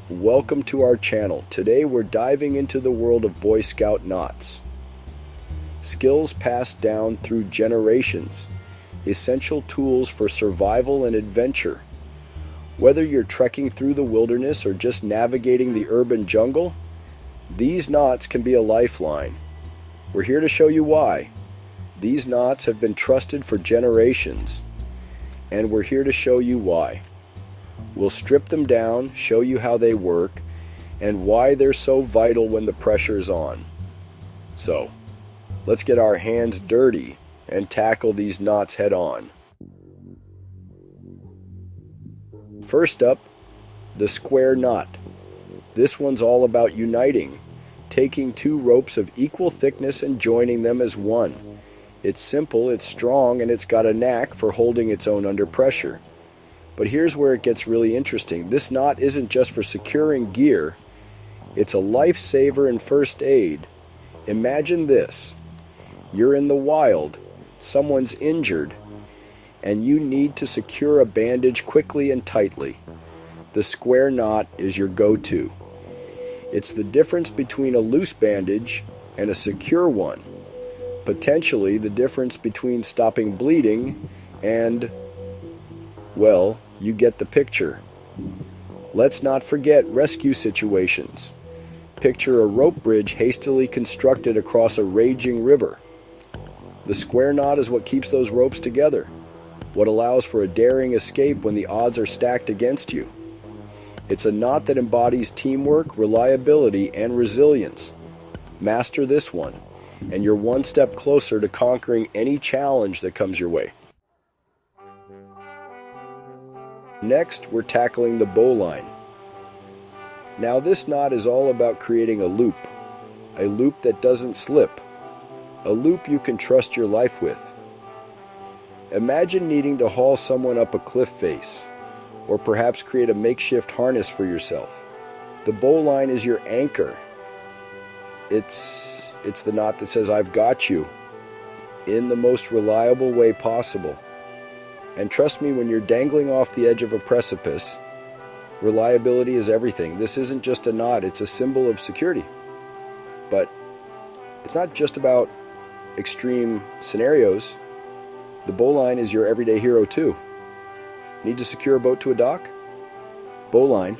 Welcome to our channel. Today we're diving into the world of Boy Scout knots. Skills passed down through generations, essential tools for survival and adventure. Whether you're trekking through the wilderness or just navigating the urban jungle, these knots can be a lifeline. We're here to show you why. These knots have been trusted for generations, and we're here to show you why. We'll strip them down, show you how they work, and why they're so vital when the pressure's on. So, let's get our hands dirty and tackle these knots head on. First up, the square knot. This one's all about uniting, taking two ropes of equal thickness and joining them as one. It's simple, it's strong, and it's got a knack for holding its own under pressure. But here's where it gets really interesting. This knot isn't just for securing gear, it's a lifesaver in first aid. Imagine this. You're in the wild, someone's injured, and you need to secure a bandage quickly and tightly. The square knot is your go-to. It's the difference between a loose bandage and a secure one. Potentially the difference between stopping bleeding and, well, you get the picture. Let's not forget rescue situations. Picture a rope bridge hastily constructed across a raging river. The square knot is what keeps those ropes together, what allows for a daring escape when the odds are stacked against you. It's a knot that embodies teamwork, reliability, and resilience. Master this one, and you're one step closer to conquering any challenge that comes your way. Next, we're tackling the bowline. Now this knot is all about creating a loop that doesn't slip, a loop you can trust your life with. Imagine needing to haul someone up a cliff face, or perhaps create a makeshift harness for yourself. The bowline is your anchor. It's the knot that says, "I've got you," in the most reliable way possible. And trust me, when you're dangling off the edge of a precipice, reliability is everything. This isn't just a knot, it's a symbol of security. But it's not just about extreme scenarios. The bowline is your everyday hero too. Need to secure a boat to a dock? Bowline.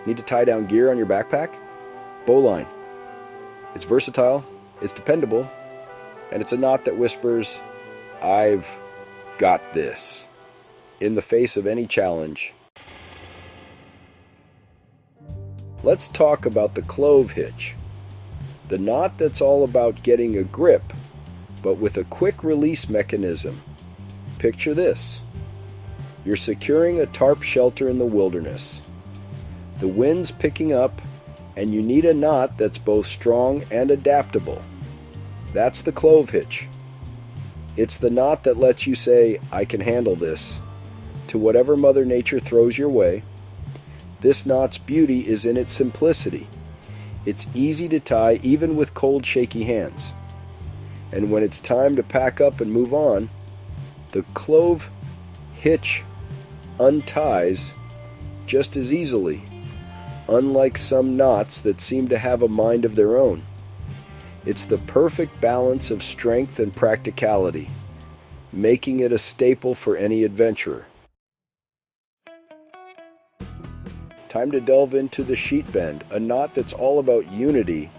Need to tie down gear on your backpack? Bowline. It's versatile, it's dependable, and it's a knot that whispers, "I've got this," in the face of any challenge. Let's talk about the clove hitch. The knot that's all about getting a grip, but with a quick release mechanism. Picture this. You're securing a tarp shelter in the wilderness. The wind's picking up, and you need a knot that's both strong and adaptable. That's the clove hitch. It's the knot that lets you say, "I can handle this," to whatever Mother Nature throws your way. This knot's beauty is in its simplicity. It's easy to tie even with cold, shaky hands. And when it's time to pack up and move on, the clove hitch unties just as easily, unlike some knots that seem to have a mind of their own. It's the perfect balance of strength and practicality, making it a staple for any adventurer. Time to delve into the sheet bend, a knot that's all about unity.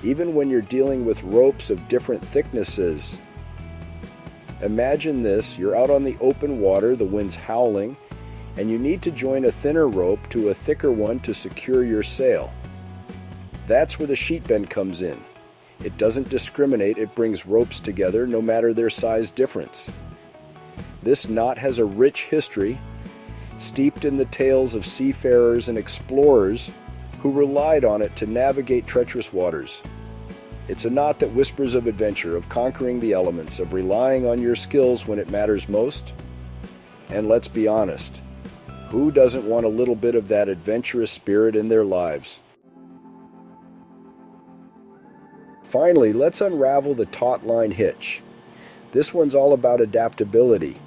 Even when you're dealing with ropes of different thicknesses. Imagine this, you're out on the open water, the wind's howling, and you need to join a thinner rope to a thicker one to secure your sail. That's where the sheet bend comes in. It doesn't discriminate, it brings ropes together no matter their size difference. This knot has a rich history, steeped in the tales of seafarers and explorers who relied on it to navigate treacherous waters. It's a knot that whispers of adventure, of conquering the elements, of relying on your skills when it matters most. And let's be honest, who doesn't want a little bit of that adventurous spirit in their lives? Finally, let's unravel the taut line hitch. This one's all about adaptability,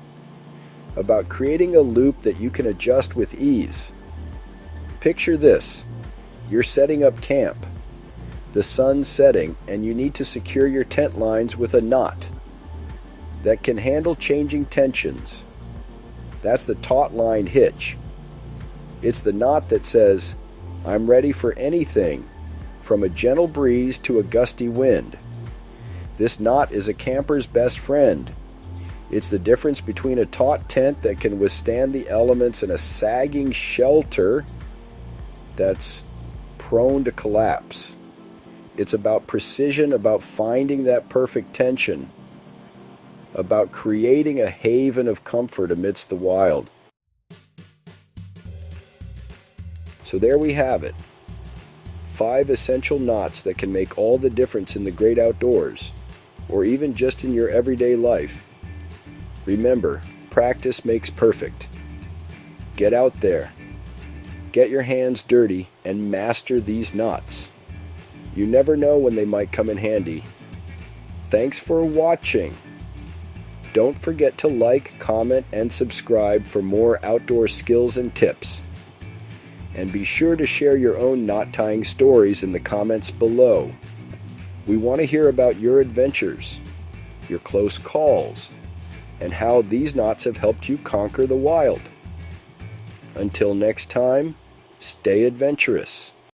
about creating a loop that you can adjust with ease. Picture this. You're setting up camp. The sun's setting, and you need to secure your tent lines with a knot that can handle changing tensions. That's the taut line hitch. It's the knot that says, I'm ready for anything, from a gentle breeze to a gusty wind. This knot is a camper's best friend. It's the difference between a taut tent that can withstand the elements and a sagging shelter that's prone to collapse. It's about precision, about finding that perfect tension, about creating a haven of comfort amidst the wild. So there we have it. 5 essential knots that can make all the difference in the great outdoors, or even just in your everyday life. Remember, practice makes perfect. Get out there. Get your hands dirty and master these knots. You never know when they might come in handy. Thanks for watching. Don't forget to like, comment, and subscribe for more outdoor skills and tips. And be sure to share your own knot tying stories in the comments below. We want to hear about your adventures, your close calls, and how these knots have helped you conquer the wild. Until next time, stay adventurous.